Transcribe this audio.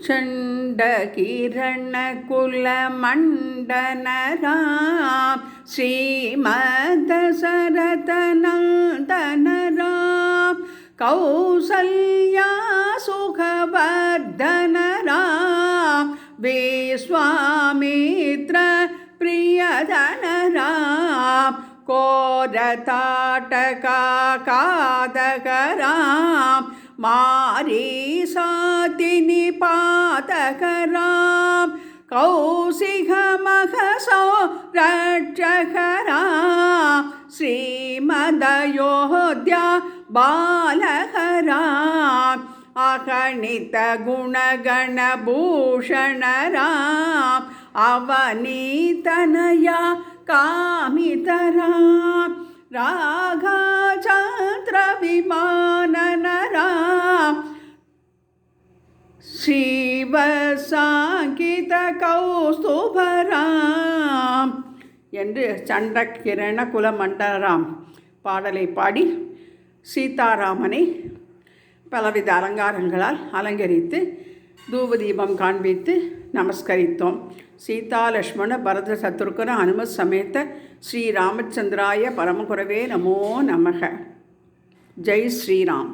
चण्डकिरणकुलमण्डनराम श्रीमद्दशरथनन्दनराम कौसल्या सुखवर्धनराम विश्वामित्र प्रियधनराम कोरताटकादकराम मारीसातिनिपातकराम कौशिकमहसौ रक्षकराम श्रीमदयोध्या बालकराम अगणित गुणगणभूषणराम अवनीतनया कामितराम राघाचन्द्रविमाननराम ஸ்ரீவசாங்கிதகௌஸ்துபராம் என்று சண்டக்கிரண குலமண்டலராம் பாடலை பாடி சீதாராமனை பலவித அலங்காரங்களால் அலங்கரித்து தூபதீபம் காண்பித்து நமஸ்கரித்தோம். சீதா லக்ஷ்மண பரத சத்ருகன ஹனுமத் சமேத ஸ்ரீ ராமச்சந்திராய பரமகுரவே நமோ நமக. ஜெய் ஸ்ரீராம்.